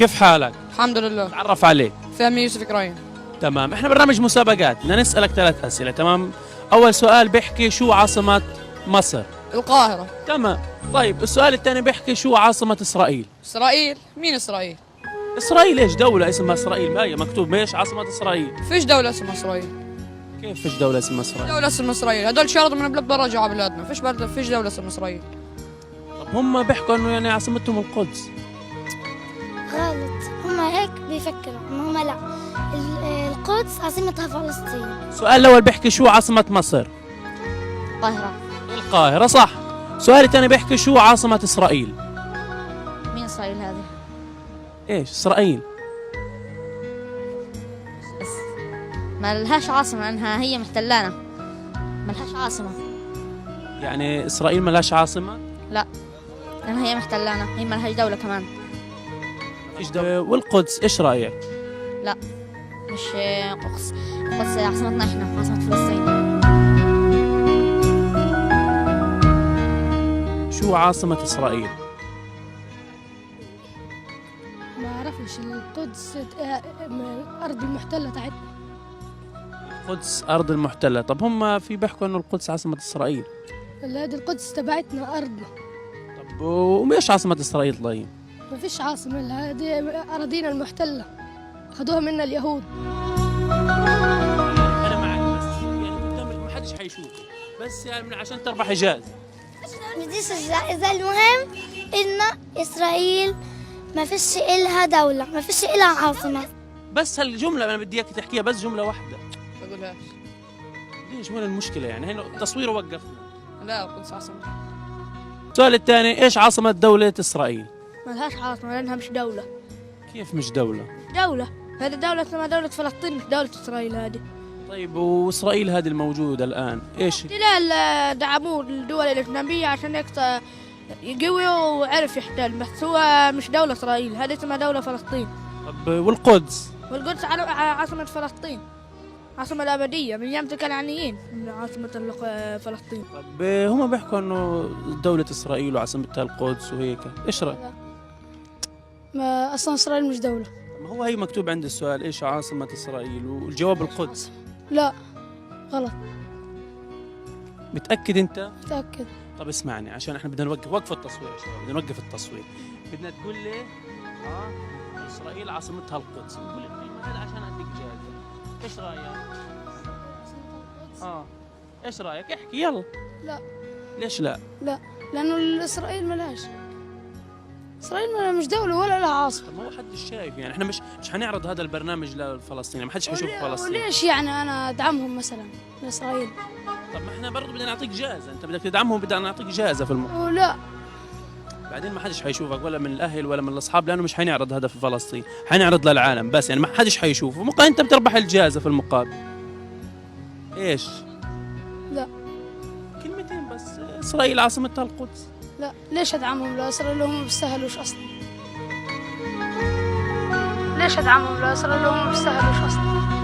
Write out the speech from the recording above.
كيف حالك؟ الحمد لله. تعرف عليك. فهمي يوسف كرايم. تمام، احنا برنامج مسابقات، بدنا نسألك 3 أسئلة. تمام. أول سؤال بيحكي شو عاصمة مصر؟ القاهرة. تمام. طيب السؤال الثاني بيحكي شو عاصمة إسرائيل؟ إسرائيل. مين إسرائيل؟ إسرائيل ايش دولة اسمها إسرائيل؟ ما هي مكتوب ايش عاصمة إسرائيل؟ فيش دولة اسمها إسرائيل. كيف فيش دولة اسمها إسرائيل؟ دولة اسمها إسرائيل، هدول شردوا من بلاد برا جوا بلادنا، فيش دولة اسمها إسرائيل. طب هم بيحكوا إنه يعني عاصمتهم القدس. غلط، هم هيك بيفكروا إنه هم لا، القدس عاصمتها فلسطين. السؤال الأول بيحكي شو عاصمة مصر؟ القاهرة. القاهرة صح. السؤال الثاني بيحكي شو عاصمة إسرائيل؟ مين إسرائيل هذه؟ ايش إسرائيل؟ بس ما لهاش عاصمة لأنها هي محتلانا، ما لهاش عاصمة. يعني إسرائيل ما لهاش عاصمة؟ لا، لأنها هي محتلانا، هي ما لهاش دولة كمان. فيش دولة. والقدس ايش رأيك؟ لا، مش قدس، القدس عاصمتنا احنا، عاصمة فلسطين. شو عاصمة إسرائيل؟ ما اعرفش. القدس الارض المحتله تاعتنا. القدس أرض المحتلة. طب هم في بيحكوا إنه القدس عاصمة إسرائيل. هذه القدس تبعتنا ارضنا. طب وإيش عاصمة إسرائيل طيب؟ ما فيش عاصمه لها، هذه اراضينا المحتله اخذوها منا اليهود. أنا معك، بس يعني قدامك ما حدش حيشوف، بس يعني عشان تربح إجازة. بديش الجائزة، المهم إن إسرائيل ما فيش إلها دولة، ما فيش إلها عاصمة. بس هالجملة أنا بدي إياك تحكيها، بس جملة واحدة. ما بقولهاش. ليش وين المشكلة يعني؟ هنا التصوير وقفنا. لا، القدس عاصمة. السؤال الثاني إيش عاصمة دولة إسرائيل؟ ما لهاش عاصمه لانها مش دوله. كيف مش دولة؟ دوله، هذه دوله اسمها دوله فلسطين، مش دوله اسرائيل هذه. طيب وإسرائيل هذه الموجودة الآن إيش؟ احتلال دعموه الدول الاجنبيه عشان هيك يقوي وعرف يحتل، بس هو مش دوله اسرائيل، هذه اسمها دوله فلسطين. طب والقدس؟ والقدس عاصمه فلسطين، عاصمة الأبدية من أيام الكنعانيين، من عاصمة فلسطين. طب هم بيحكوا إنه دولة إسرائيل وعاصمتها القدس وهيك، إيش رأيك؟ ما أصلا إسرائيل مش دولة. ما هو هي مكتوب عند السؤال إيش عاصمة إسرائيل والجواب القدس. لا، غلط. متأكد أنت؟ متأكد. طب اسمعني عشان احنا بدنا وقف التصوير يا شباب، بدنا نوقف التصوير. بدنا تقول لي إسرائيل عاصمتها القدس، قول الكلمة هذا عشان أديك جائزة. إيش رأيك؟ إيش رأيك؟ احكي يلا. لا. ليش لا؟ لا، لأنه إسرائيل ملهاش. إسرائيل مش دولة ولا لها عاصمة. طب ما هو حدش شايف يعني، احنا مش حنعرض هذا البرنامج للفلسطيني، ما حدش حيشوف فلسطين. وليش يعني أنا أدعمهم مثلا لإسرائيل؟ طب ما احنا برضه بدنا نعطيك جائزة، أنت بدك تدعمهم، بدنا نعطيك جائزة في لا. بعدين ما حدش حيشوفك ولا من الأهل ولا من الأصحاب، لأنه مش حنعرض هذا في فلسطين، حنعرض للعالم بس، يعني ما حدش حيشوفه، أنت بتربح الجائزة في المقابل. إيش؟ لا. كلمتين بس. إسرائيل عاصمتها القدس. لا، ليش أدعمهم لإسرائيل وهم ما بيستاهلوش أصلا؟ ليش أدعمهم لإسرائيل وهم ما بيستاهلوش أصلا؟